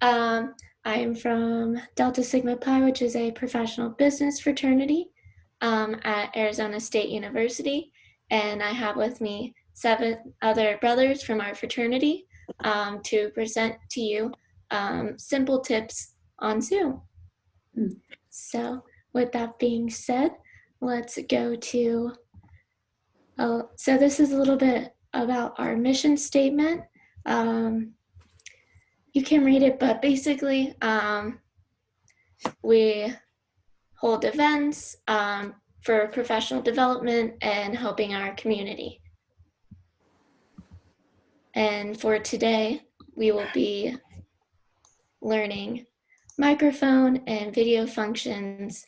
I'm from Delta Sigma Pi, which is a professional business fraternity at Arizona State University. And I have with me 7 other brothers from our fraternity to present to you simple tips on Zoom. So with that being said, let's go to, so this is a little bit about our mission statement. You can read it, but basically we hold events for professional development and helping our community. And for today, we will be learning microphone and video functions,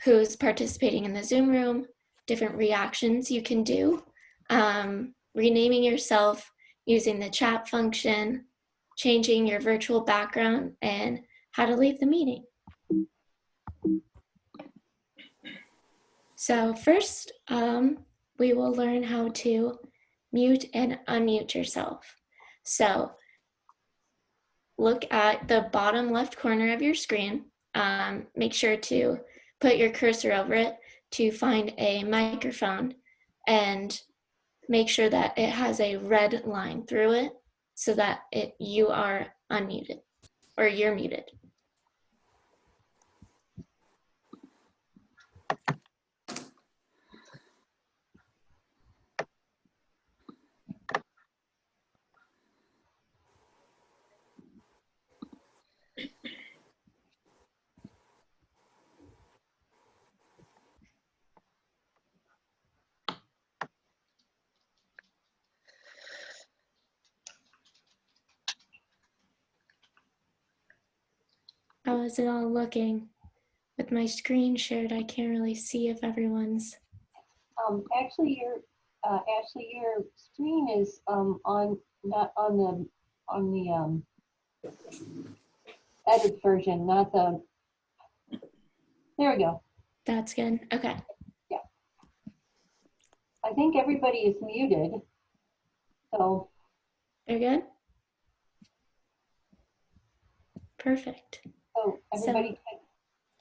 who's participating in the Zoom room, different reactions you can do, renaming yourself using the chat function, changing your virtual background, and how to leave the meeting. So first, we will learn how to mute and unmute yourself. So look at the bottom left corner of your screen. Make sure to put your cursor over it to find a microphone and make sure that it has a red line through it so that you are unmuted or you're muted. How is it all looking? With my screen shared, I can't really see if everyone's. Actually, your screen is not on the edit version, not the. There we go. That's good. Okay. Yeah. I think everybody is muted. So. They're good? Perfect. So everybody can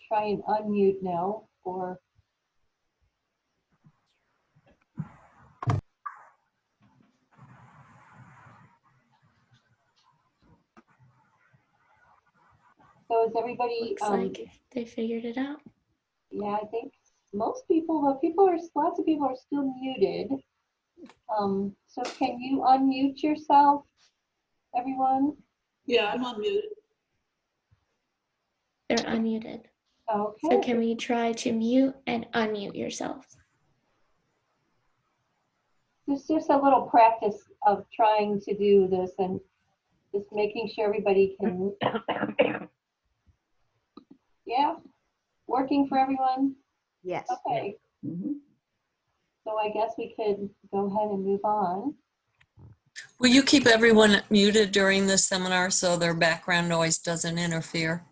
try and unmute now, or. So is everybody? Looks like they figured it out. Yeah, I think most people, but lots of people are still muted. So can you unmute yourself, everyone? Yeah, I'm unmuted. They're unmuted. Okay. So can we try to mute and unmute yourself? It's just a little practice of trying to do this and just making sure everybody can. Yeah, working for everyone? Yes. Okay. So I guess we could go ahead and move on. Will you keep everyone muted during this seminar so their background noise doesn't interfere?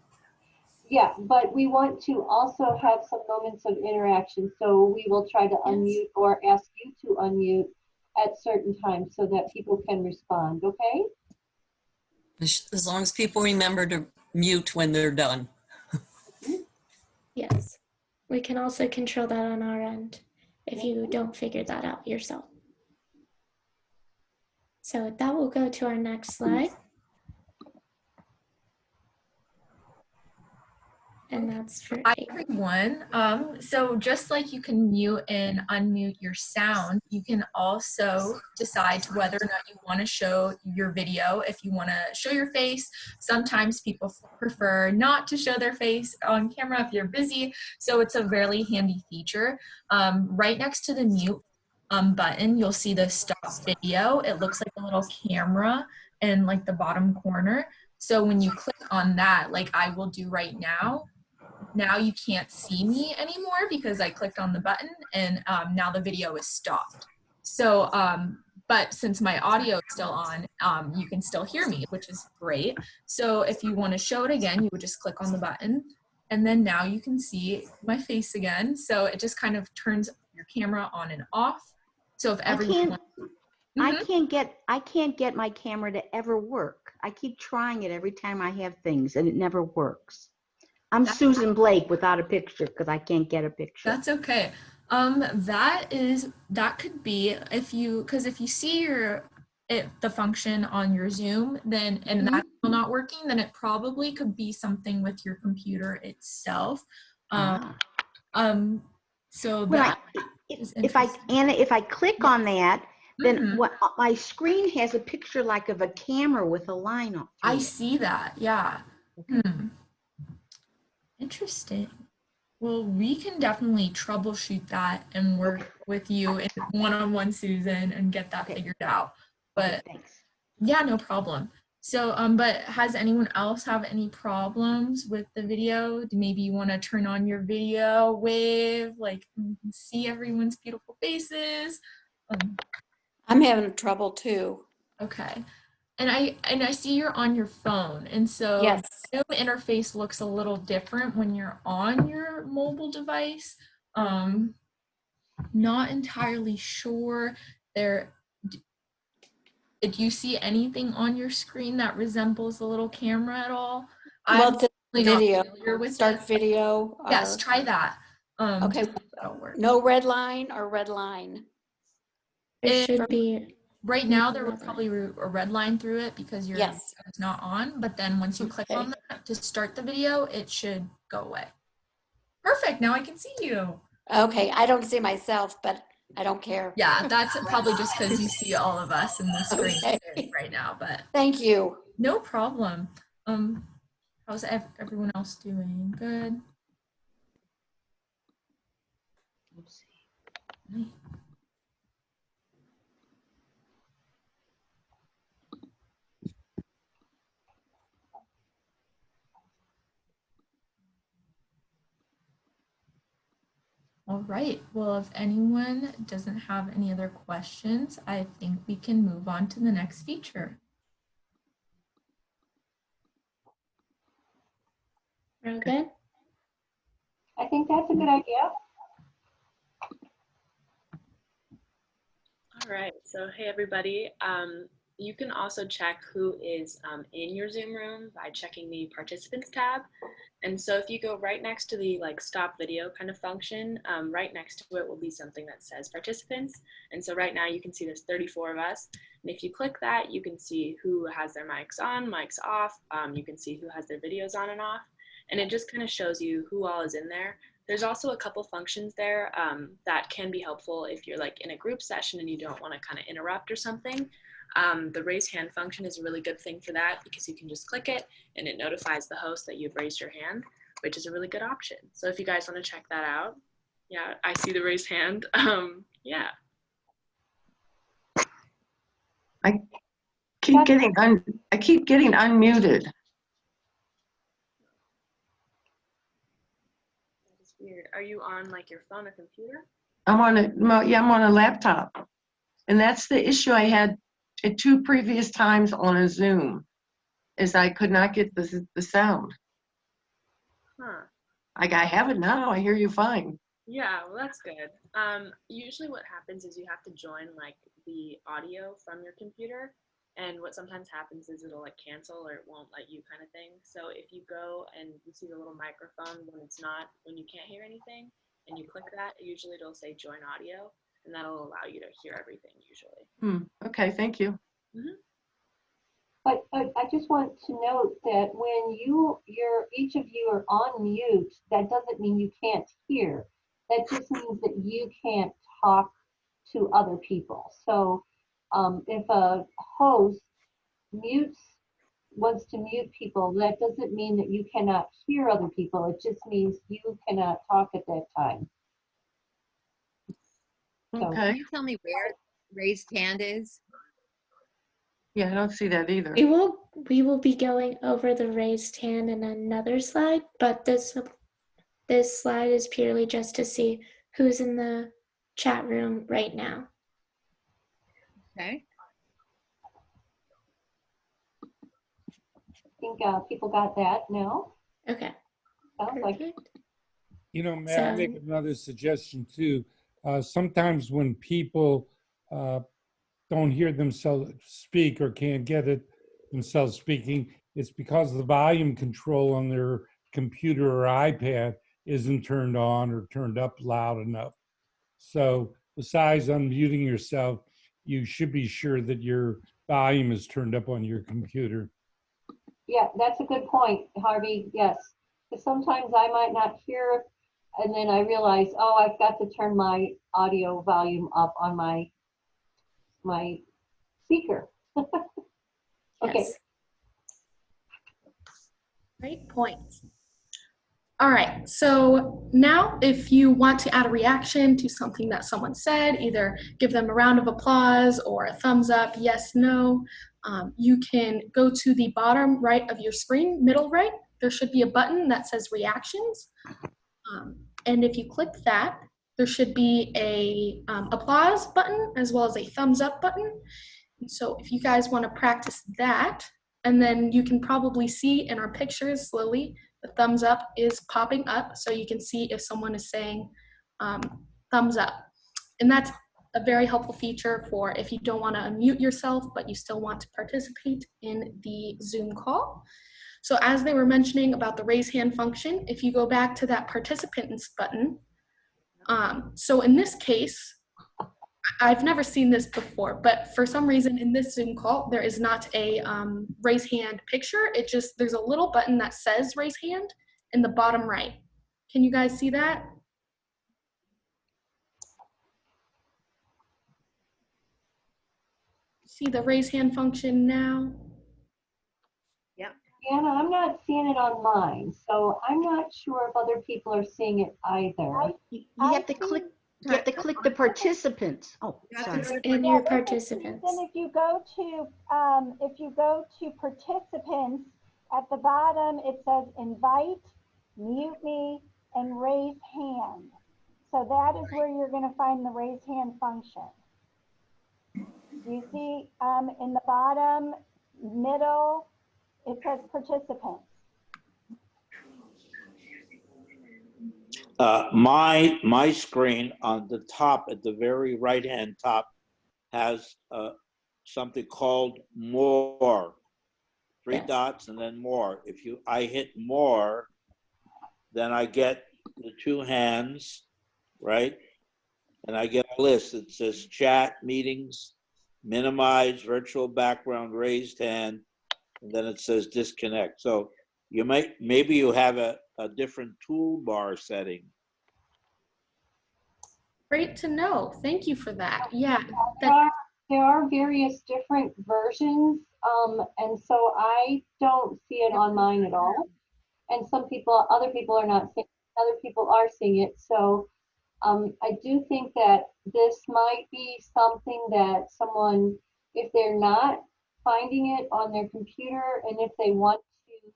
Yeah, but we want to also have some moments of interaction. So we will try to unmute or ask you to unmute at certain times so that people can respond, okay? As long as people remember to mute when they're done. Yes. We can also control that on our end if you don't figure that out yourself. So with that, we'll go to our next slide. And that's for Hi everyone. So just like you can mute and unmute your sound, you can also decide whether or not you want to show your video. If you want to show your face, sometimes people prefer not to show their face on camera if you're busy. So it's a really handy feature. Right next to the mute button, you'll see the stop video. It looks like a little camera in like the bottom corner. So when you click on that, like I will do right now, now you can't see me anymore because I clicked on the button and now the video is stopped. So, but since my audio is still on, you can still hear me, which is great. So if you want to show it again, you would just click on the button and then now you can see my face again. So it just kind of turns your camera on and off. So if everyone I can't get my camera to ever work. I keep trying it every time I have things, and it never works. I'm That's- Susan Blake without a picture because I can't get a picture. That's okay. That could be because if you see the function on your Zoom, then and that's still not working, then it probably could be something with your computer itself. Ah. So Well, that is if I interesting. Anna, if I click on that, then Mhm. what my screen has a picture like of a camera with a line up through I it. see that. Yeah. Okay. Interesting. Well, we can definitely troubleshoot that and work with you in one-on-one, Susan, and get that figured out. But Okay, thanks. yeah, no problem. So, but has anyone else have any problems with the video? Maybe you want to turn on your video, wave, like you can see everyone's beautiful faces. I'm having trouble too. Okay. And I see you're on your phone, and so Yes. the Zoom interface looks a little different when you're on your mobile device. Not entirely sure. Did you see anything on your screen that resembles a little camera at all? Well, I'm it's a really not video. familiar with Start it. video. Yes, Or, try that. okay. To see if that'll work. No red line or red line. There It- should be. Right now, there No would red probably be a red line through it because your Yes. video is not on. But then once you click Okay. on that to start the video, it should go away. Perfect. Now I can see you. Okay. I don't see myself, but I don't care. Yeah, that's probably just because you see all of us in the screen Okay. right now. But Thank you. no problem. How's everyone else doing? Good. Let's see. All right. Well, if anyone doesn't have any other questions, I think we can move on to the next feature. Real good. I think that's a good idea. All right, so hey everybody. You can also check who is in your Zoom room by checking the participants tab. And so if you go right next to the like stop video kind of function, right next to it will be something that says participants. And so right now you can see there's 34 of us. And if you click that, you can see who has their mics on, mics off. You can see who has their videos on and off. And it just kind of shows you who all is in there. There's also a couple functions there that can be helpful if you're like in a group session and you don't want to kind of interrupt or something. The raise hand function is a really good thing for that because you can just click it and it notifies the host that you've raised your hand, which is a really good option. So if you guys want to check that out, yeah, I see the raised hand. Yeah. I keep getting unmuted. That is weird. Are you on like your phone or computer? I'm on a laptop. And that's the issue I had at 2 previous times on a Zoom, is I could not get the sound. Huh. I have it now. I hear you fine. Yeah, well, that's good. Usually what happens is you have to join like the audio from your computer. And what sometimes happens is it'll like cancel or it won't let you kind of thing. So if you go and you see the little microphone when you can't hear anything and you click that, usually it'll say join audio and that'll allow you to hear everything usually. Okay, thank you. But I just want to note that when each of you are on mute, that doesn't mean you can't hear. That just means that you can't talk to other people. So if a host wants to mute people, that doesn't mean that you cannot hear other people. It just means you cannot talk at that time. So, Okay. Can you tell me where raised hand is? Yeah, I don't see that either. We will be going over the raised hand in another slide, but this slide is purely just to see who's in the chat room right now. Okay. I think people got that now. Okay. Sounds like Perfect. You know, may I make another suggestion too? Sometimes when people don't hear themselves speak or can't get it, themselves speaking, it's because the volume control on their computer or iPad isn't turned on or turned up loud enough. So besides unmuting yourself, you should be sure that your volume is turned up on your computer. Yeah, that's a good point, Harvey. Yes. Because sometimes I might not hear, and then I realize, oh, I've got to turn my audio volume up on my speaker. Okay. Yes. Great point. All right, so now if you want to add a reaction to something that someone said, either give them a round of applause or a thumbs up, yes, no, you can go to the bottom right of your screen, middle right. There should be a button that says reactions. And if you click that, there should be a applause button as well as a thumbs up button. And so if you guys want to practice that, and then you can probably see in our pictures slowly, the thumbs up is popping up so you can see if someone is saying thumbs up. And that's a very helpful feature for if you don't want to unmute yourself, but you still want to participate in the Zoom call. So as they were mentioning about the raise hand function, if you go back to that participants button, so in this case, I've never seen this before, but for some reason in this Zoom call, there is not a raise hand picture. It just, there's a little button that says raise hand in the bottom right. Can you guys see that? See the raise hand function now? Anna, I'm not seeing it on mine, so I'm not sure if other people are seeing it either. You have to click. You have to click the participants. Oh, sorry. It's in your participants. Then if you go to participants, at the bottom it says invite, mute me, and raise hand. So that is where you're going to find the raise hand function. You see in the bottom middle, it says participants. My screen on the top, at the very right-hand top, has something called more. Three Yes. dots and then more. If I hit more, then I get the two hands, right? And I get a list that says chat, meetings, minimize, virtual background, raised hand, and then it says disconnect. So maybe you have a different toolbar setting. Great to know. Thank you for that. Yeah. There are various different versions, and so I don't see it on mine at all. And other people are not seeing it, other people are seeing it. So I do think that this might be something that someone, if they're not finding it on their computer, and if they want to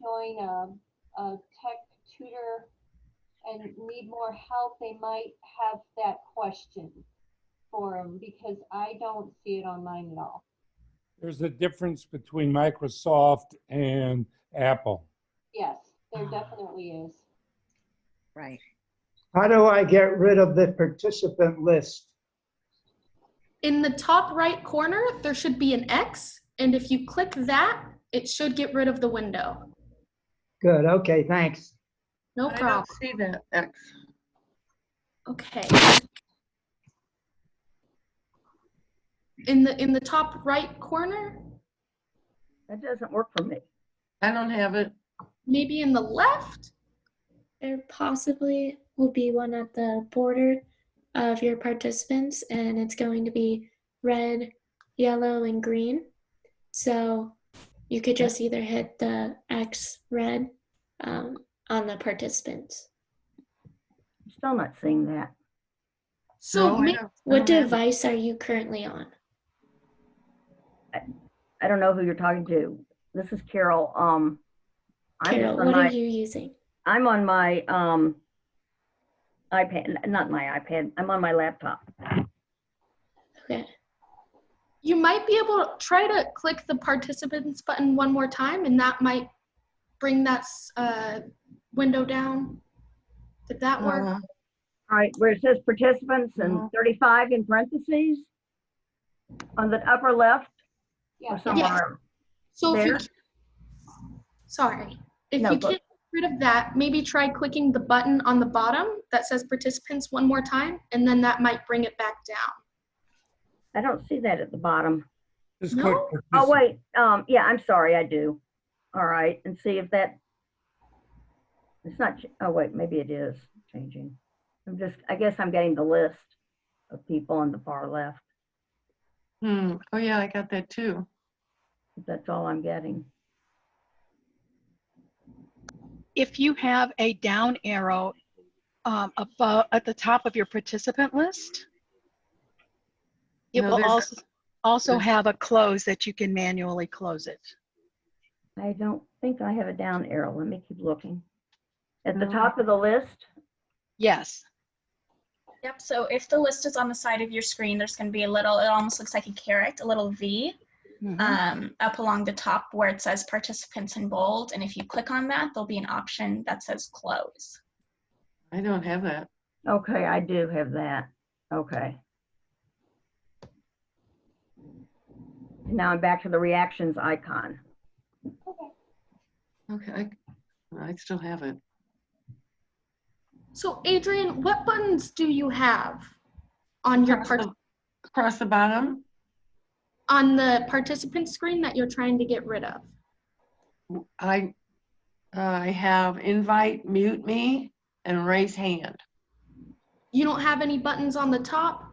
join a tech tutor and need more help, they might have that question for them, because I don't see it on mine at all. There's a difference between Microsoft and Apple. Yes, there definitely is. Right. How do I get rid of the participant list? In the top right corner, there should be an X, and if you click that, it should get rid of the window. Good, okay, thanks. No problem. I don't see that X. Okay. In the top right corner, That doesn't work for me. I don't have it. maybe in the left. There possibly will be one at the border of your participants, and it's going to be red, yellow, and green. So you could just either hit the X red on the participants. Still not seeing that. So No, What device are you currently on? I don't know who you're talking to. This is Carol. Carol, what are you using? I'm on my iPad, not my iPad. I'm on my laptop. Okay. you might be able to try to click the participants button one more time, and that might bring that window down. Did that work? All right, where it says participants and 35 in parentheses on the upper left or somewhere. So if you There? sorry, if No, you but can't get rid of that, maybe try clicking the button on the bottom that says participants one more time, and then that might bring it back down. I don't see that at the bottom. Just No? click Oh, participant. wait, yeah, I'm sorry, I do. All right, and see if that, it's not, oh, wait, maybe it is changing. I guess I'm getting the list of people on the far left. Oh yeah, I got that too. That's all I'm getting. If you have a down arrow above at the top of your participant list, it No, will also there's- have a close that you can manually close it. I don't think I have a down arrow. Let me keep looking. At the No. top of the list? Yes. Yep, so if the list is on the side of your screen, there's going to be a little, it almost looks like a caret, a little V up along the top where it says participants in bold. And if you click on that, there'll be an option that says close. I don't have that. Okay, I do have that. Okay. Now I'm back to the reactions icon. Okay, I still have it. So Adrian, what buttons do you have on your Across the bottom? on the participant screen that you're trying to get rid of? I have invite, mute me, and raise hand. You don't have any buttons on the top?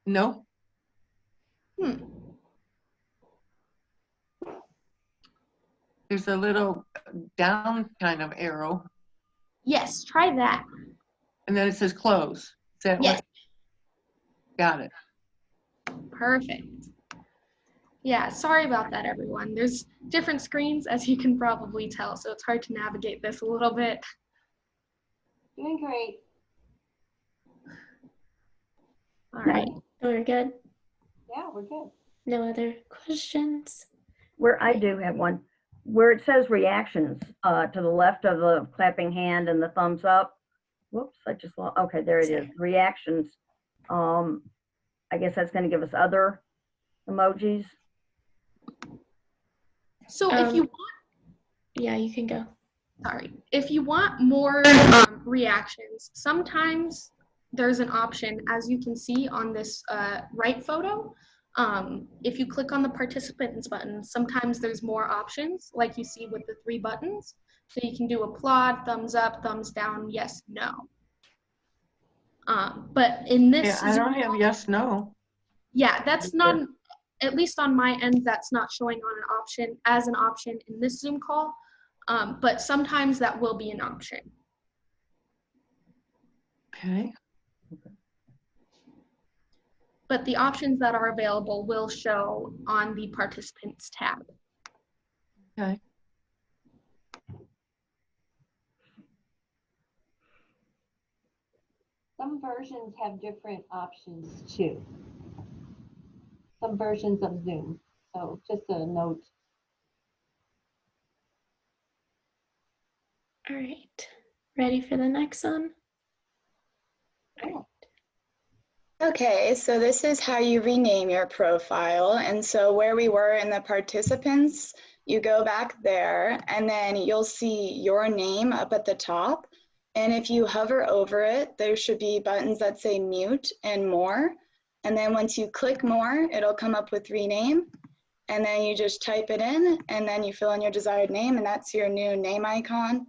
No. There's a little down kind of arrow. Yes, try that. And then it says close. Is that Yes. what? Got it. Perfect. Yeah, sorry about that, everyone. There's different screens, as you can probably tell, so it's hard to navigate this a little bit. Doing great. All right. We're good. Yeah, we're good. No other questions? Where I do have one, where it says reactions, to the left of the clapping hand and the thumbs up. Whoops, I just lost, okay, there it is. Reactions. I guess that's going to give us other emojis. So if you want, yeah, you can go. Sorry. If you want more reactions, sometimes there's an option, as you can see on this right photo. If you click on the participants button, sometimes there's more options, like you see with the 3 buttons. So you can do applaud, thumbs up, thumbs down, yes, no. But in this, Yeah, I don't have yes, no. yeah, that's not, at least on my end, that's not showing on an option as an option in this Zoom call. But sometimes that will be an option. Okay. But the options that are available will show on the participants tab. Okay. Some versions have different options too. Some versions of Zoom. So just a note. All right. Ready for the next one? Okay, so this is how you rename your profile. And so where we were in the participants, you go back there and then you'll see your name up at the top. And if you hover over it, there should be buttons that say mute and more. And then once you click more, it'll come up with rename. And then you just type it in and then you fill in your desired name and that's your new name icon.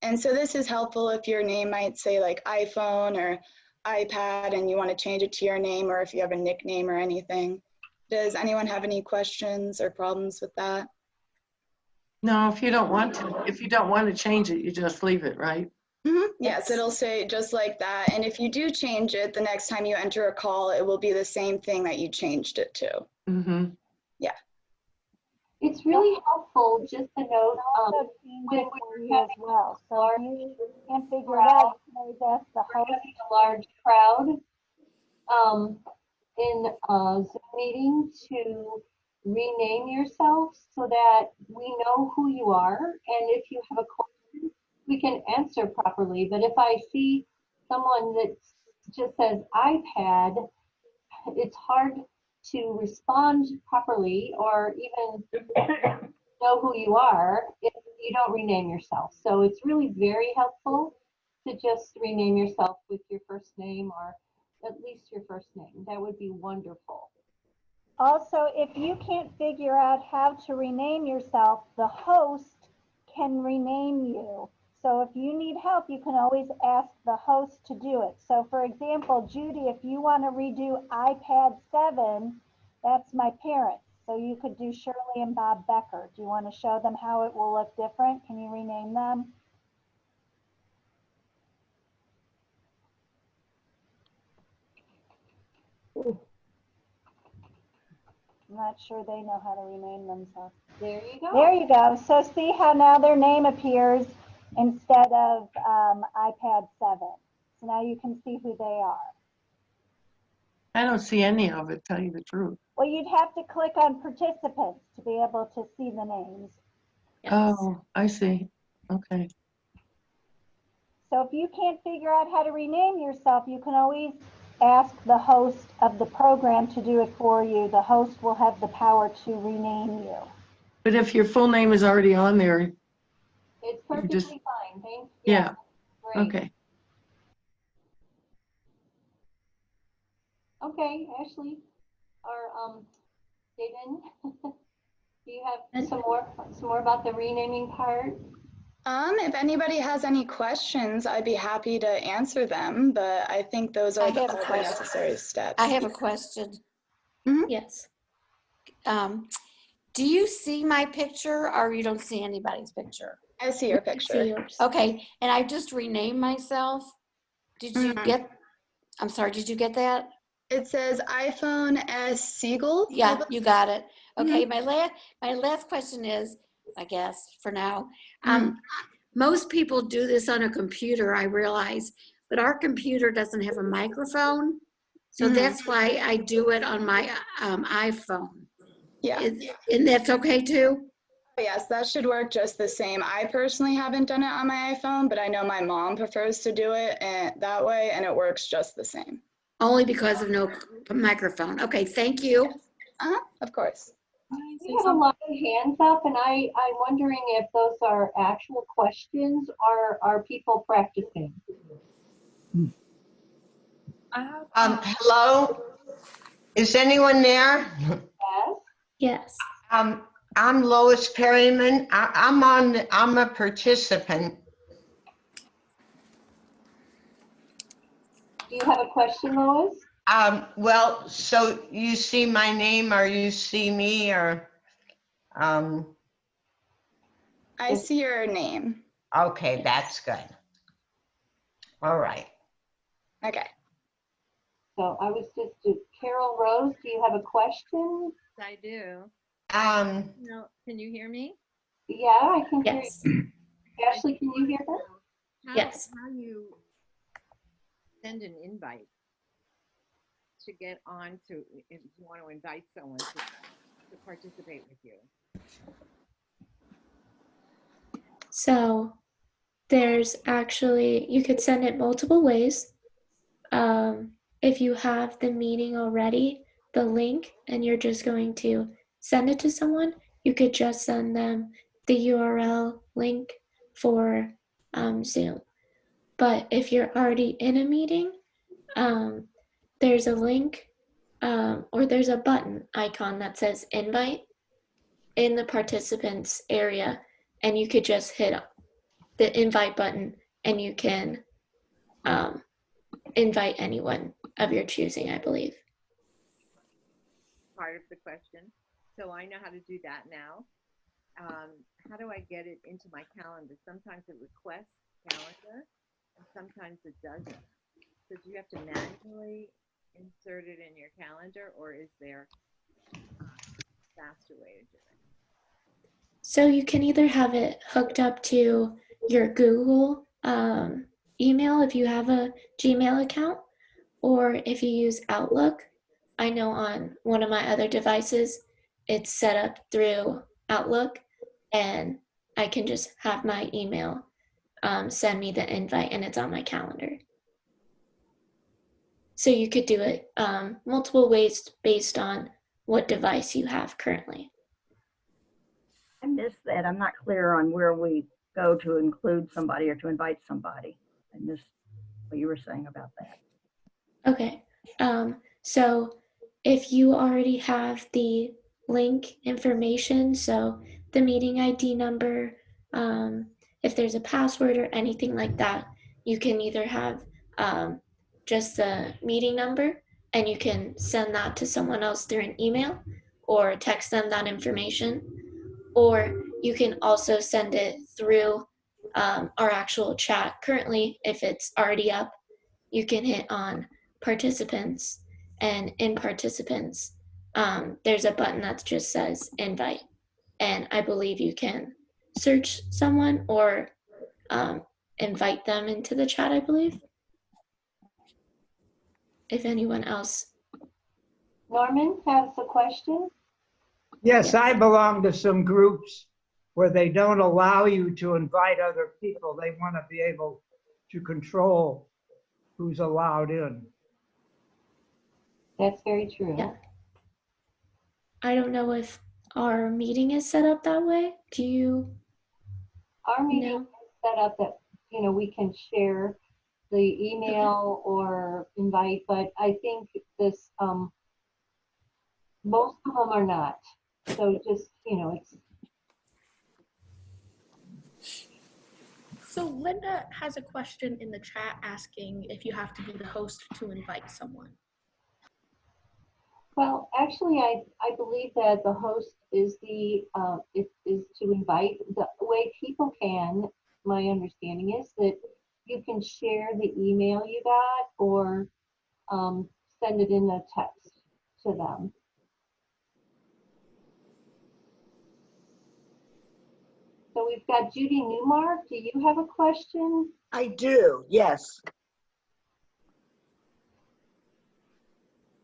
And so this is helpful if your name might say like iPhone or iPad and you want to change it to your name, or if you have a nickname or anything. Does anyone have any questions or problems with that? No, if you don't want to change it, you just leave it, right? Yes, it'll say just like that. And if you do change it, the next time you enter a call, it will be the same thing that you changed it to. Yeah. It's really helpful just to note also change it for you as well. So if you can't figure it out, you can always ask the host. a large crowd in a Zoom meeting to rename yourself so that we know who you are, and if you have a question, we can answer properly. But if I see someone that just says iPad, it's hard to respond properly or even know who you are if you don't rename yourself. So it's really very helpful to just rename yourself with your first name or at least your first name. That would be wonderful. Also, if you can't figure out how to rename yourself, the host can rename you. So if you need help, you can always ask the host to do it. So for example, Judy, if you want to redo iPad 7, that's my parents. So you could do Shirley and Bob Becker. Do you want to show them how it will look different? Can you rename them? I'm not sure they know how to rename themselves. There you go. There you go. So see how now their name appears instead of iPad 7. So now you can see who they are. I don't see any of it, tell you the truth. Well, you'd have to click on participants to be able to see the names. Yes. Oh, I see. Okay. So if you can't figure out how to rename yourself, you can always ask the host of the program to do it for you. The host will have the power to rename you. But if your full name is already on there, It's perfectly just, fine. Thank you. yeah, Great. okay. Okay, Ashley or Jaden, do you have some more about the renaming part? If anybody has any questions, I'd be happy to answer them, but I think those are all the necessary steps. I have a question. Yes. Do you see my picture or you don't see anybody's picture? I see your See picture. yours. Okay, and I just renamed myself. Did you get, I'm sorry, did you get that? It says iPhone S Siegel. Yeah, you got it. Okay, my last question is, I guess for now, most people do this on a computer, I realize, but our computer doesn't have a microphone, so that's why I do it on my iPhone. Yeah. And that's okay too? Yes, that should work just the same. I personally haven't done it on my iPhone, but I know my mom prefers to do it that way, and it works just the same. Only because of no microphone. Okay, thank you. Yes. Of course. We have a lot of hands up, and I'm wondering if those are actual questions or are people practicing? Hello? Is anyone there? Yes. Yes. I'm Lois Perryman. I'm a participant. Do you have a question, Lois? Well, so you see my name or you see me or, I see your name. okay, that's good. All right. Okay. So I was just, Carol Rose, do you have a question? I do. No, can you hear me? Yeah, I can hear Yes. you. Ashley, can you hear them? Yes. How you send an invite to get on to, if you want to invite someone to participate with you? So there's actually, you could send it multiple ways. If you have the meeting already, the link, and you're just going to send it to someone, you could just send them the URL link for Zoom. But if you're already in a meeting, there's a link or there's a button icon that says invite in the participants area, and you could just hit the invite button and you can invite anyone of your choosing, I believe. Part of the question. So I know how to do that now. How do I get it into my calendar? Sometimes it requests calendar and sometimes it doesn't. So do you have to manually insert it in your calendar, or is there a faster way to do it? So you can either have it hooked up to your Google email if you have a Gmail account, or if you use Outlook. I know on one of my other devices, it's set up through Outlook, and I can just have my email send me the invite, and it's on my calendar. So you could do it multiple ways based on what device you have currently. I missed that. I'm not clear on where we go to include somebody or to invite somebody. I missed what you were saying about that. Okay. So if you already have the link information, so the meeting ID number, if there's a password or anything like that, you can either have just the meeting number and you can send that to someone else through an email or text them that information, or you can also send it through our actual chat. Currently, if it's already up, you can hit on participants, and in participants, there's a button that just says invite. And I believe you can search someone or invite them into the chat, I believe. If anyone else. Norman has a question. Yes, I belong to some groups where they don't allow you to invite other people. They want to be able to control who's allowed in. That's very true. Yeah. I don't know if our meeting is set up that way. Do you? Our meeting is set up that, you know, we can share the email or invite, but I think this, most of them are not. So just, you know, it's. So Linda has a question in the chat asking if you have to be the host to invite someone. Well, actually, I believe that the host is is to invite. The way people can, my understanding is that you can share the email you got or send it in a text to them. So we've got Judy Newmark. Do you have a question? I do, yes.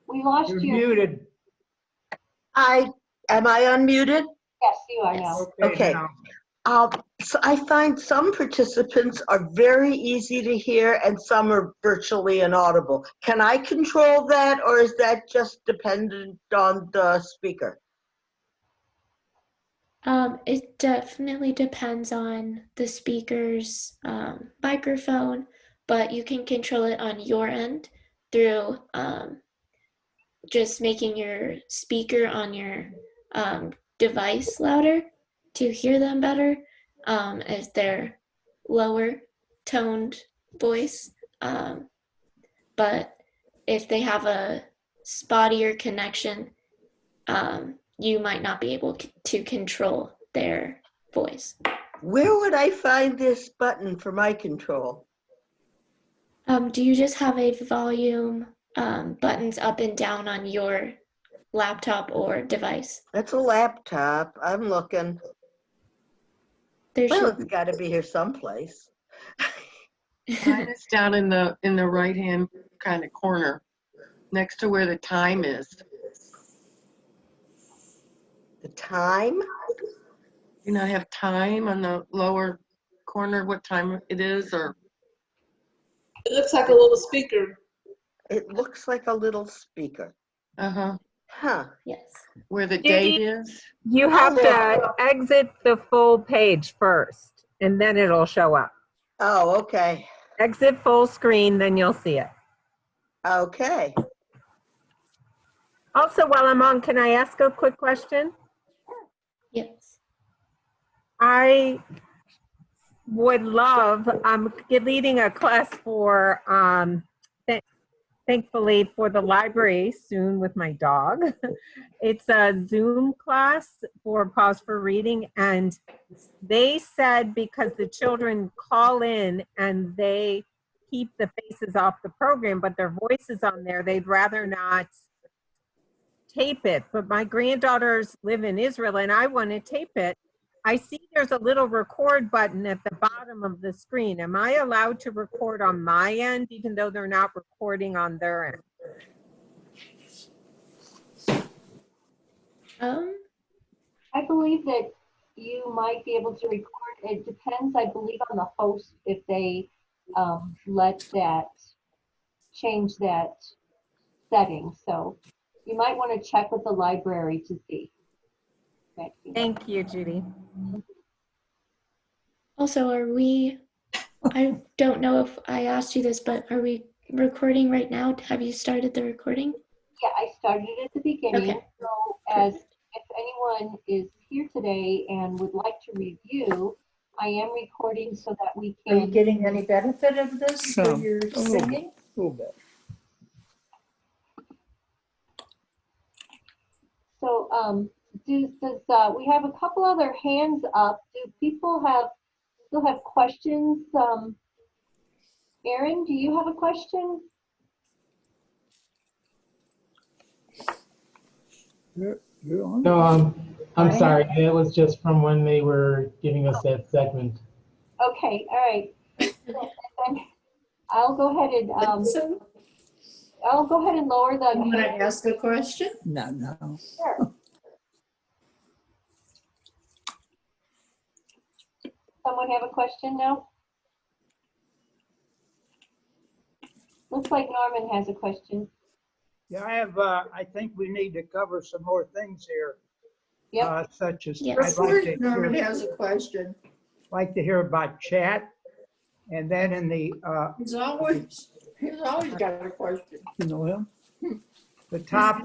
We lost You're you. muted. Am I unmuted? Yes, you are now. Okay. So I find some participants are very easy to hear and some are virtually inaudible. Can I control that, or is that just dependent on the speaker? It definitely depends on the speaker's microphone, but you can control it on your end through just making your speaker on your device louder to hear them better if they're lower toned voice. But if they have a spottier connection, you might not be able to control their voice. Where would I find this button for my control? Do you just have a volume buttons up and down on your laptop or device? That's a laptop. I'm looking. Well, it's got to be here someplace. Mine is down in the right-hand kind of corner, next to where the time is. The time? You not have time on the lower corner, what time it is, or? It looks like a little speaker. It looks like a little speaker. Uh-huh. Huh. Yes. Where the date is? You have to exit the full page first, and then it'll show up. Oh, okay. Exit full screen, then you'll see it. Okay. Also, while I'm on, can I ask a quick question? Yes. I would love, I'm leading a class for, thankfully for the library soon with my dog. It's a Zoom class for Pause for Reading, and they said because the children call in and they keep the faces off the program, but their voices on there, they'd rather not tape it. But my granddaughters live in Israel and I want to tape it. I see there's a little record button at the bottom of the screen. Am I allowed to record on my end, even though they're not recording on their end? I believe that you might be able to record. It depends, I believe, on the host if they let that, change that setting. So you might want to check with the library to see. Thank you, Judy. Also, I don't know if I asked you this, but are we recording right now? Have you started the recording? Yeah, I started at the beginning. Okay. So as if anyone is here today and would like to review, I am recording so that we Are you can. getting any benefit of this for your singing? A little bit. So we have a couple other hands up. Do people still have questions? Erin, do you have a question? You're on. No, I'm sorry. It was just from when they were giving us that segment. Okay, all right. So, and then I'll go ahead and lower the. You want to ask a question? No. Sure. Someone have a question now? Looks like Norman has a question. Yeah, I think we need to cover some more things here. Yep. Such as, Of course, Norman has a question. Like to hear about chat. And then in the. He's always got a question. You know him? The top.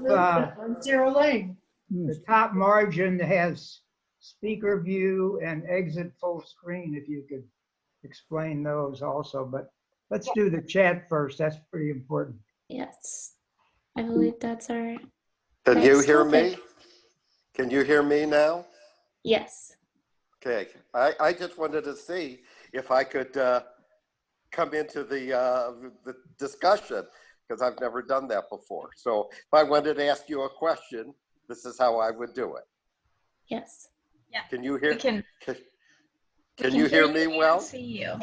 On Zero Lane. The top margin has speaker view and exit full screen, if you could explain those also. But let's do the chat first. That's pretty important. Yes. I believe that's our. Can you next hear topic. me? Can you hear me now? Yes. Okay. I just wanted to see if I could come into the discussion because I've never done that before. So if I wanted to ask you a question, this is how I would do it. Yes. Yeah. Can you hear? We can you hear me well? See you.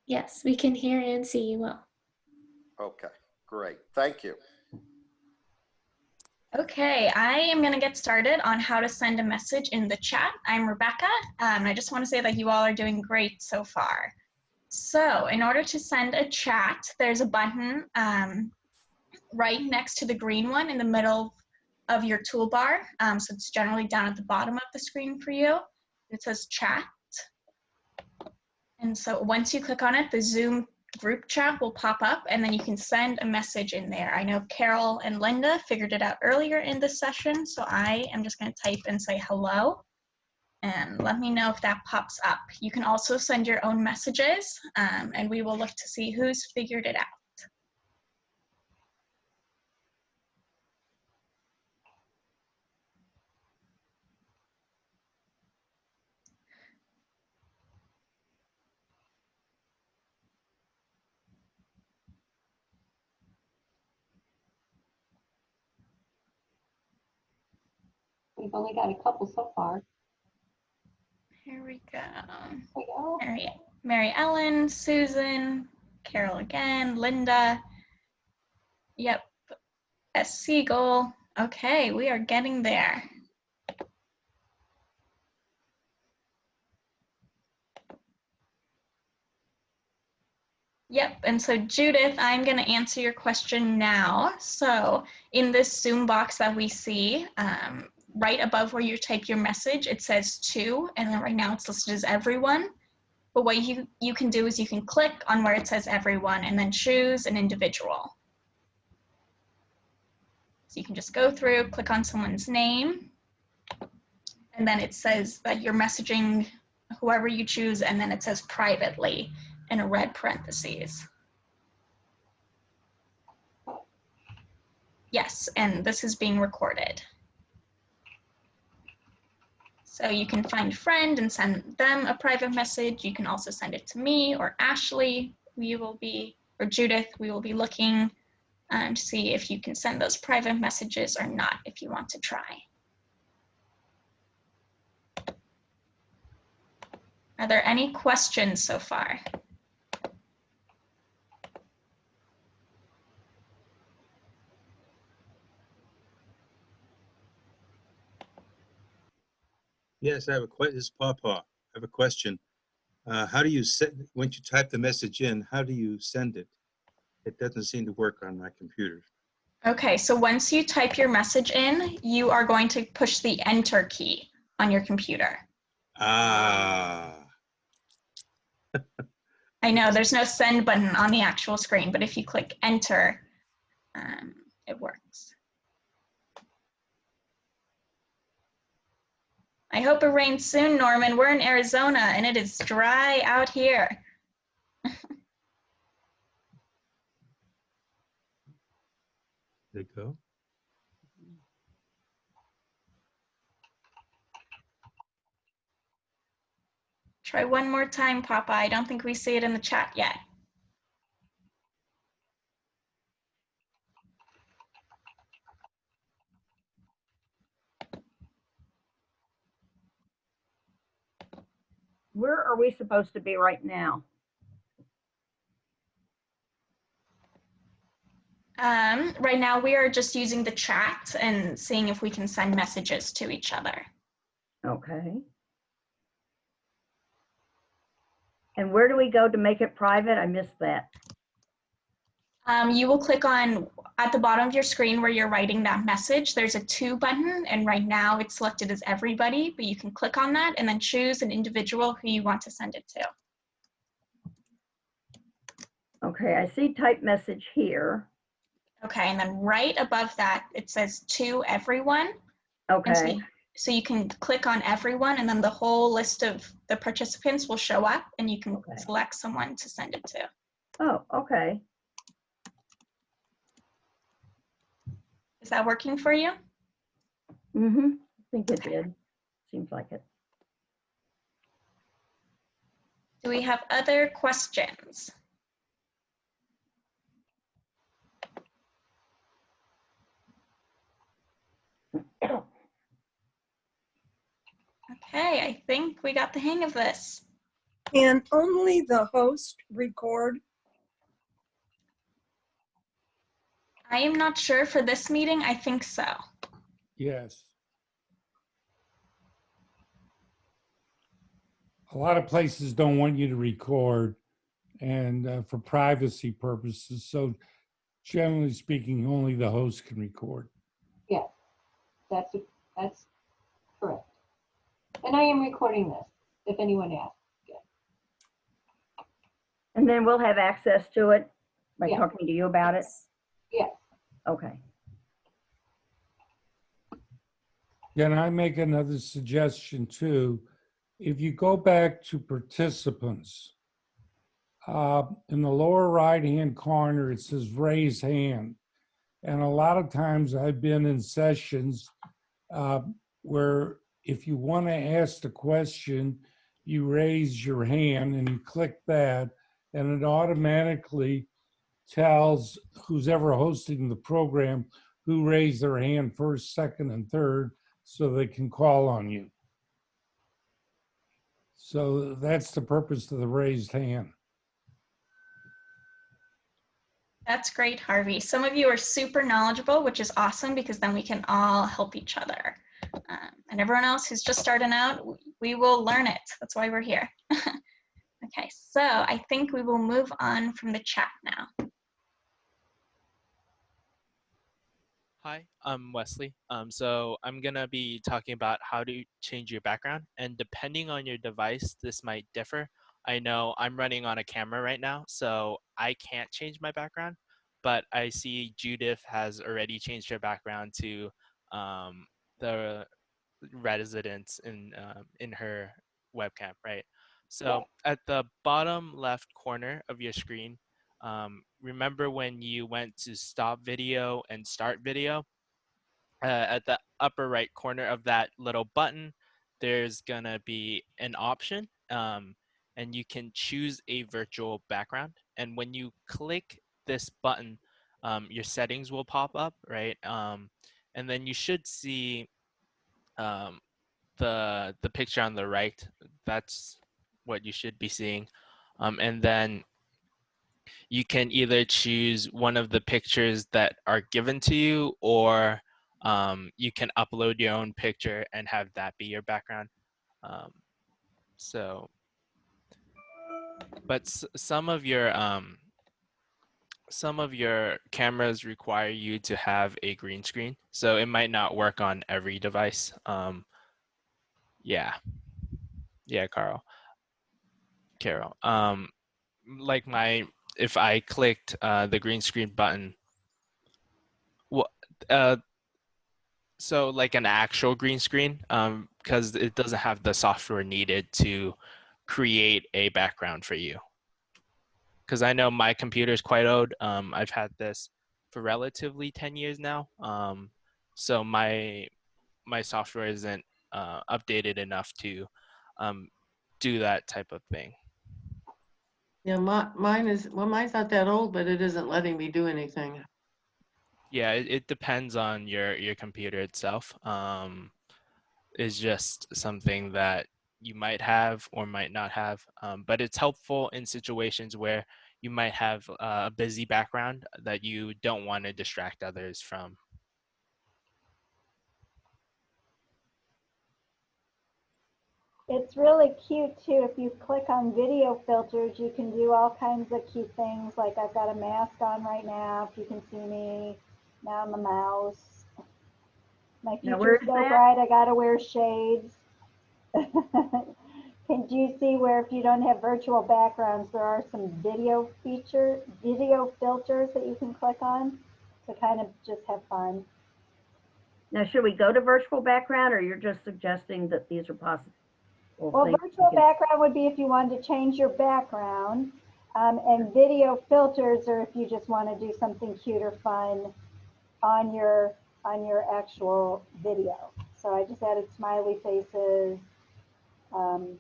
Yes, we can hear and see you well. Okay, great. Thank you. Okay, I am going to get started on how to send a message in the chat. I'm Rebecca, and I just want to say that you all are doing great so far. So in order to send a chat, there's a button right next to the green one in the middle of your toolbar. So it's generally down at the bottom of the screen for you. It says chat. And so once you click on it, the Zoom group chat will pop up and then you can send a message in there. I know Carol and Linda figured it out earlier in this session, so I am just going to type and say hello and let me know if that pops up. You can also send your own messages and we will look to see who's figured it out. We've only got a couple so far. Here we go. There we go. Mary Ellen, Susan, Carol again, Linda. Yep, S. Siegel. Okay, we are getting there. Yep, and so Judith, I'm going to answer your question now. So in this Zoom box that we see, right above where you type your message, it says to, and then right now it's listed as everyone. But what you can do is you can click on where it says everyone and then choose an individual. So you can just go through, click on someone's name, and then it says that you're messaging whoever you choose, and then it says privately in a red parentheses. Yes, and this is being recorded. So you can find a friend and send them a private message. You can also send it to me or Ashley. Or Judith, we will be looking to see if you can send those private messages or not, if you want to try. Are there any questions so far? Yes, I have a question. This is Pawpaw. I have a question. How do you send, once you type the message in, how do you send it? It doesn't seem to work on my computer. Okay, so once you type your message in, you are going to push the enter key on your computer. Ah. I know there's no send button on the actual screen, but if you click enter, it works. I hope it rains soon, Norman. We're in Arizona and it is dry out here. There you go. Try one more time, Papa. I don't think we see it in the chat yet. Where are we supposed to be right now? Right now we are just using the chat and seeing if we can send messages to each other. Okay. And where do we go to make it private? I missed that. You will click on, at the bottom of your screen where you're writing that message, there's a to button, and right now it's selected as everybody, but you can click on that and then choose an individual who you want to send it to. Okay, I see type message here. Okay, and then right above that, it says to everyone. Okay. So you can click on everyone and then the whole list of the participants will show up and you can select someone to send it to. Oh, okay. Is that working for you? Mm-hmm. I think it did. Seems like it. Do we have other questions? Okay, I think we got the hang of this. Can only the host record? I am not sure for this meeting. I think so. Yes. A lot of places don't want you to record and for privacy purposes. So generally speaking, only the host can record. Yes, that's correct. And I am recording this, if anyone asks. And then we'll have access to it by Yeah. talking to you about it? Yes. Okay. Can I make another suggestion too? If you go back to participants, in the lower right-hand corner, it says raise hand. And a lot of times I've been in sessions where if you want to ask the question, you raise your hand and you click that, and it automatically tells who's ever hosting the program who raised their hand first, second, and third, so they can call on you. So that's the purpose of the raised hand. That's great, Harvey. Some of you are super knowledgeable, which is awesome because then we can all help each other. And everyone else who's just starting out, we will learn it. That's why we're here. Okay, so I think we will move on from the chat now. Hi, I'm Wesley. So I'm gonna be talking about how to change your background, and depending on your device, this might differ. I know I'm running on a camera right now, so I can't change my background, but I see Judith has already changed her background to the residents in her webcam, right? So at the bottom left corner of your screen, remember when you went to stop video and start video? At the upper right corner of that little button, there's gonna be an option, and you can choose a virtual background. And when you click this button, your settings will pop up, right? And then you should see the picture on the right. That's what you should be seeing. And then you can either choose one of the pictures that are given to you, or you can upload your own picture and have that be your background. But some of your some of your cameras require you to have a green screen, so it might not work on every device. Yeah, yeah, Carol. Like if I clicked the green screen button, what, so like an actual green screen, because it doesn't have the software needed to create a background for you. Because I know my computer is quite old. I've had this for relatively 10 years now. So my software isn't updated enough to do that type of thing. Yeah, mine's not that old, but it isn't letting me do anything. Yeah, it depends on your computer itself. Is just something that you might have or might not have, but it's helpful in situations where you might have a busy background that you don't want to distract others from. It's really cute too. If you click on video filters, you can do all kinds of cute things. Like I've got a mask on right now, if you can see me. Now I'm a mouse. My Now, where future's is so that? bright, I gotta wear shades. Can you see where if you don't have virtual backgrounds, there are some video filters that you can click on to kind of just have fun. Now, should we go to virtual background, or you're just suggesting that these are possible? Well, virtual background would be if you wanted to change your background, and video filters are if you just want to do something cute or fun on your actual video. So I just added smiley faces, and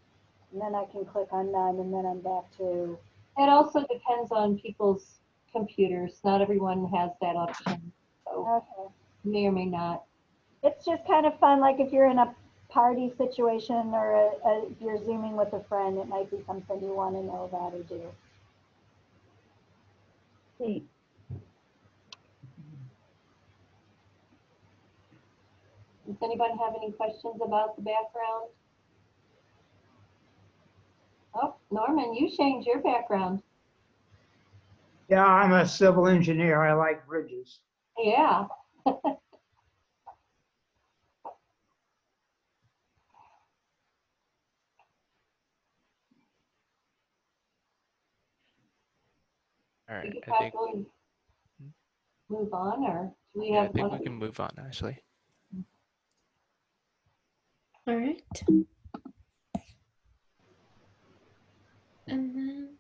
then I can click on none, and then I'm back to. It also depends on people's computers. Not everyone has that option. So Okay. may or may not. It's just kind of fun, like if you're in a party situation or if you're Zooming with a friend, it might be something you want to know about or do. Hey. Does anyone have any questions about the background? Oh, Norman, you changed your background. Yeah, I'm a civil engineer. I like bridges. Yeah. All right, We could I think probably move on, or do we yeah, I have think one? we can move on actually. All right. And then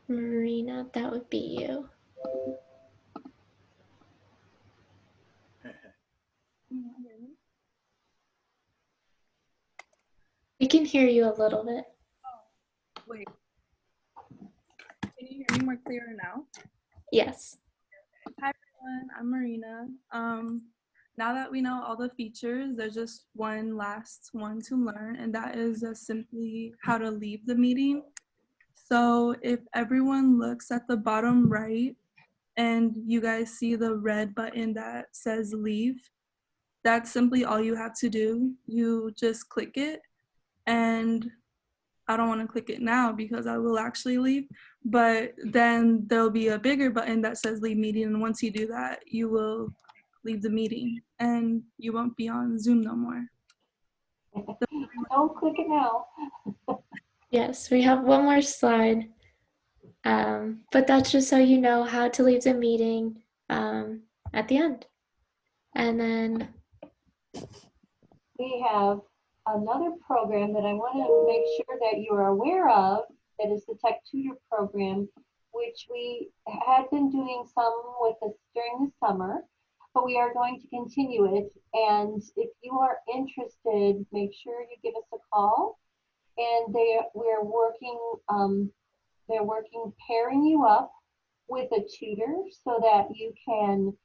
Marina, that would be you. We can hear you a little bit. Oh, wait. Can you hear me more clearer now? Yes. Hi everyone, I'm Marina. Now that we know all the features, there's just one last one to learn, and that is just simply how to leave the meeting. So if everyone looks at the bottom right and you guys see the red button that says leave, that's simply all you have to do. You just click it, and I don't want to click it now because I will actually leave, but then there'll be a bigger button that says leave meeting, and once you do that, you will leave the meeting and you won't be on Zoom no more. Don't click it now. Yes, we have one more slide, but that's just so you know how to leave the meeting at the end. And then we have another program that I want to make sure that you are aware of. That is the Tech Tutor program, which we had been doing some with us during the summer, but we are going to continue it. And if you are interested, make sure you give us a call. And we're working, they're working pairing you up with a tutor so that you can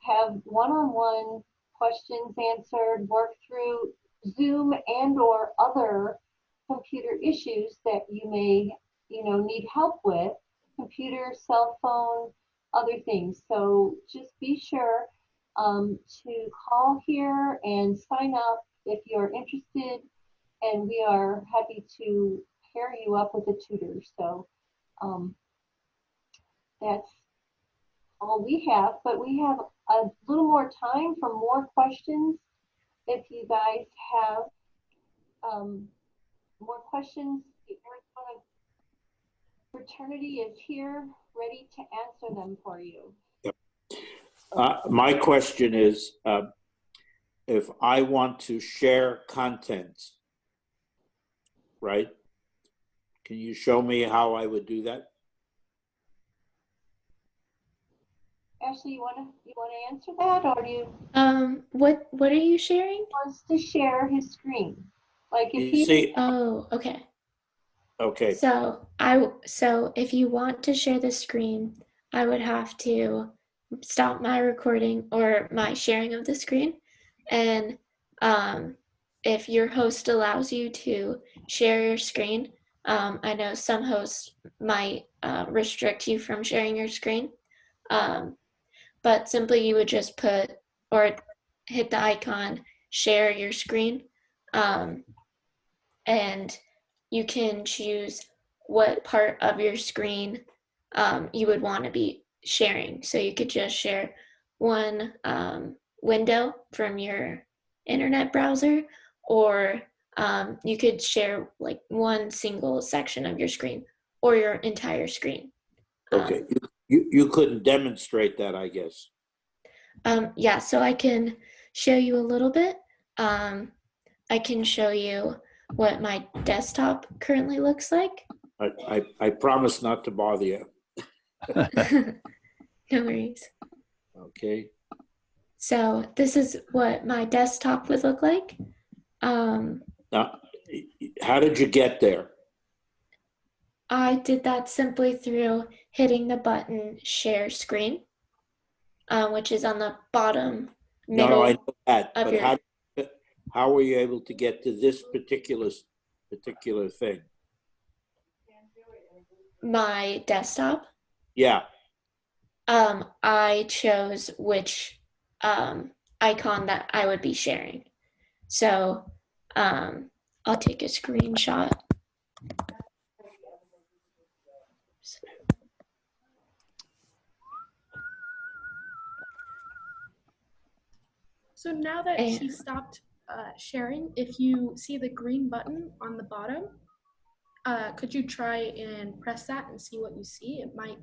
have one-on-one questions answered, work through Zoom and or other computer issues that you may, need help with, computer, cell phone, other things. So just be sure to call here and sign up if you're interested, and we are happy to pair you up with a tutor. So That's all we have, but we have a little more time for more questions. If you guys have more questions, fraternity is here ready to answer them for you. Yep. My question is, if I want to share content, right? Can you show me how I would do that? Ashley, you wanna answer that, or do you? What are you sharing? He wants to share his screen, like if You he. see, Oh, okay. okay. So if you want to share the screen, I would have to stop my recording or my sharing of the screen, and if your host allows you to share your screen, I know some hosts might restrict you from sharing your screen, but simply you would just put or hit the icon share your screen, and you can choose what part of your screen you would want to be sharing. So you could just share one window from your internet browser, or you could share like one single section of your screen or your entire screen. Okay, you couldn't demonstrate that, I guess. Yeah, so I can show you a little bit. I can show you what my desktop currently looks like. I promise not to bother you. No worries. Okay. So this is what my desktop would look like. Now, how did you get there? I did that simply through hitting the button share screen, which is on the bottom middle. No, I know that, of but your, how were you able to get to this particular thing? my desktop. Yeah. I chose which icon that I would be sharing. So I'll take a screenshot. So now that she stopped sharing, if you see the green button on the bottom, could you try and press that and see what you see? It might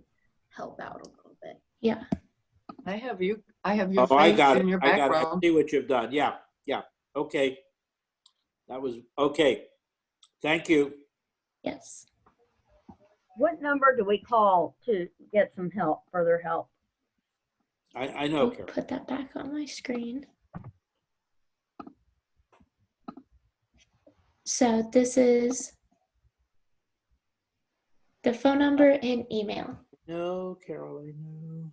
help out a little bit. Yeah. I have your Oh, I face got it. in your I got it. I background. see what you've done. Yeah. Yeah. Okay. That was okay. Thank you. Yes. What number do we call to get some help, further help? I know, I'll Carol. put that back on my screen. So this is the phone number and email. No, Carol, I know.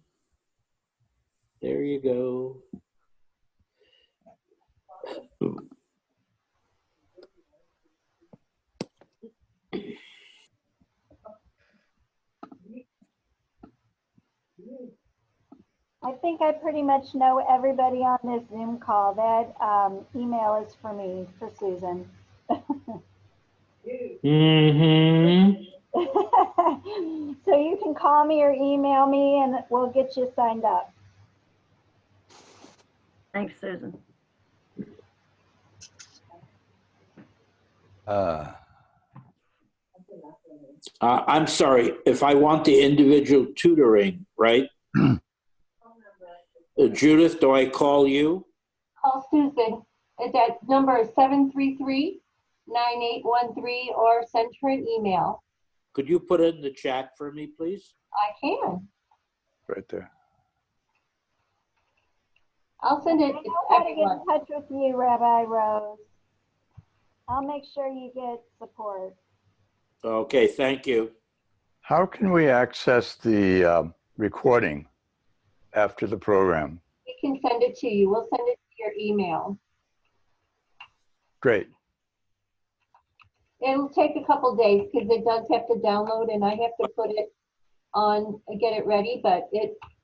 There you go. I think I pretty much know everybody on this Zoom call. That email is for me, for Susan. Mm-hmm. So you can call me or email me and we'll get you signed up. Thanks, Susan. I'm sorry, if I want the individual tutoring, right? Judith, do I call you? Call Susan. That number is 733-9813, or send her an email. Could you put it in the chat for me, please? I can. Right there. I'll send it I know how to get in touch with you, Rabbi Rose. I'll make sure you get support. Okay, thank you. How can we access the recording after the program? We can send it to you. We'll send it to your email. Great. It'll take a couple days because it does have to download and I have to put it on, get it ready, but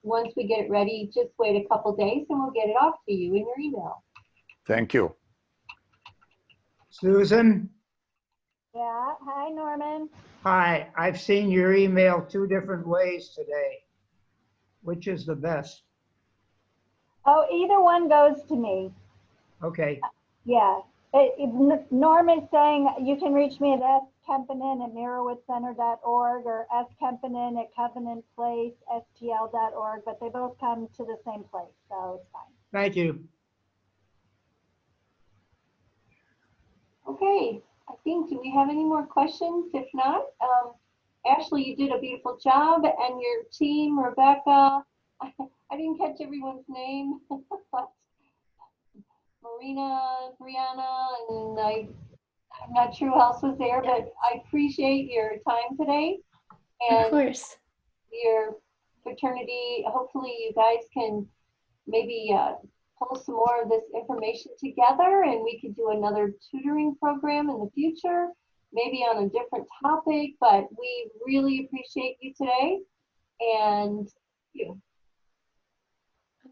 once we get it ready, just wait a couple days and we'll get it off to you in your email. Thank you. Susan, Yeah, hi Norman. Hi, I've seen your email 2 different ways today. Which is the best? Oh, either one goes to me. Okay, Yeah. Norm is saying you can reach me at skempinen@mirrorwoodcenter.org or skempinen@covenantplacestl.org, but they both come to the same place, so it's fine. thank you. Okay, I think, do we have any more questions? If not, Ashley, you did a beautiful job, and your team, Rebecca, I didn't catch everyone's name, but Marina, Brianna, and I'm not sure who else was there, but I appreciate your time today. Of And course. your fraternity, hopefully you guys can maybe pull some more of this information together and we could do another tutoring program in the future, maybe on a different topic, but we really appreciate you today and you.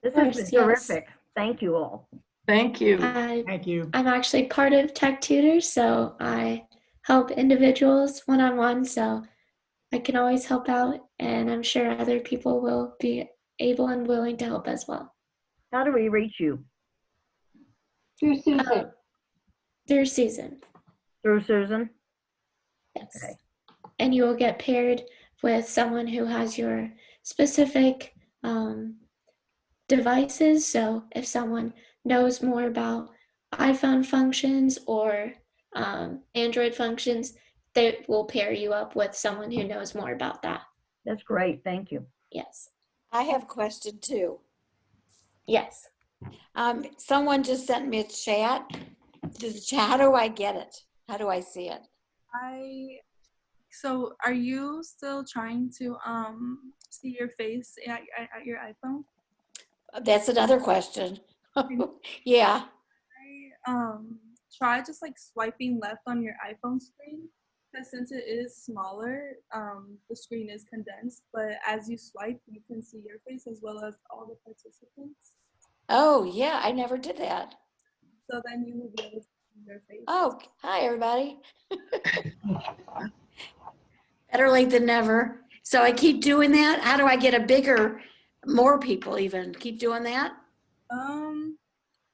This Of has course, been yes. terrific. Thank you all. Thank you. Thank you. I'm actually part of Tech Tutor, so I help individuals one-on-one, so I can always help out, and I'm sure other people will be able and willing to help as well. How do we reach you? Through Susan. Through Susan. Through Susan? Yes. Okay. And you will get paired with someone who has your specific devices. So if someone knows more about iPhone functions or Android functions, they will pair you up with someone who knows more about that. That's great. Thank you. Yes. I have a question too. Yes. Someone just sent me a chat. How do I get it? How do I see it? So are you still trying to see your face at your iPhone? That's another question. Yeah. Try just like swiping left on your iPhone screen, because since it is smaller, the screen is condensed, but as you swipe, you can see your face as well as all the participants. Oh, yeah, I never did that. So then you will be able to see your face. Oh, hi, everybody. Better late than never. So I keep doing that. How do I get a bigger, more people even? Keep doing that?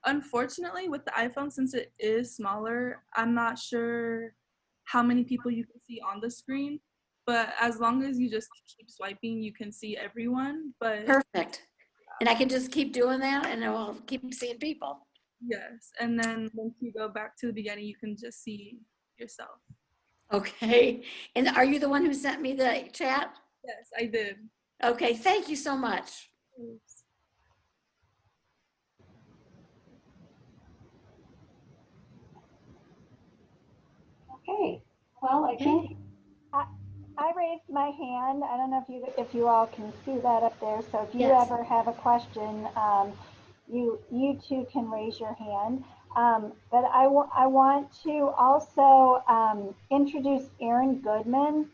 Unfortunately, with the iPhone, since it is smaller, I'm not sure how many people you can see on the screen. But as long as you just keep swiping, you can see everyone. But Perfect. And I can just keep doing that and I'll keep seeing people. yes, and then once you go back to the beginning, you can just see yourself. Okay. And are you the one who sent me the chat? Yes, I did. Okay, thank you so much. Oops. Okay, well, I think I raised my hand. I don't know if you all can see that up there. So if you Yes. ever have a question, you too can raise your hand. But I want to also introduce Aaron Goodman.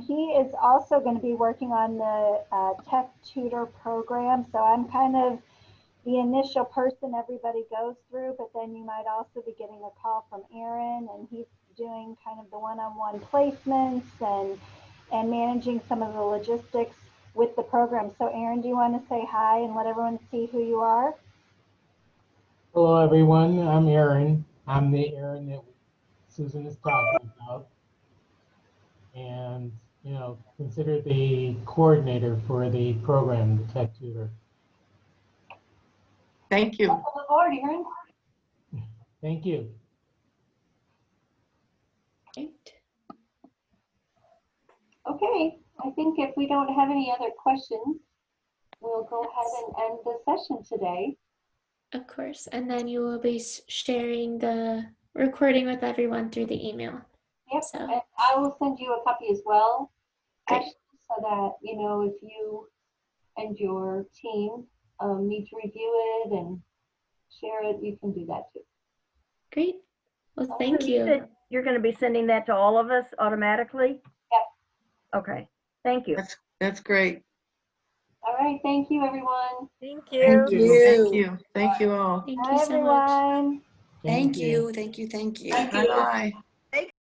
He is also going to be working on the Tech Tutor program. So I'm kind of the initial person everybody goes through, but then you might also be getting a call from Aaron, and he's doing kind of the one-on-one placements and managing some of the logistics with the program. So Aaron, do you want to say hi and let everyone see who you are? Hello, everyone. I'm Aaron. I'm the Aaron that Susan is talking about. And, you know, consider the coordinator for the program, Tech Tutor. Thank you. welcome aboard, Aaron. Thank you. Okay, I think if we don't have any other questions, we'll go ahead and end the session today. Of course. And then you will be sharing the recording with everyone through the email. Yep, So. and I will send you a copy as well, Great. Ashley, so that, you know, if you and your team need to review it and share it, you can do that too. Great. Well, So thank you you. said you're going to be sending that to all of us automatically? Yep. Okay. Thank you. That's great. All right, thank you, everyone. Thank Thank you. you. Thank you. Thank you all. Thank Hi, you so much. everyone. Thank you. Thank you. Thank you. Bye-bye.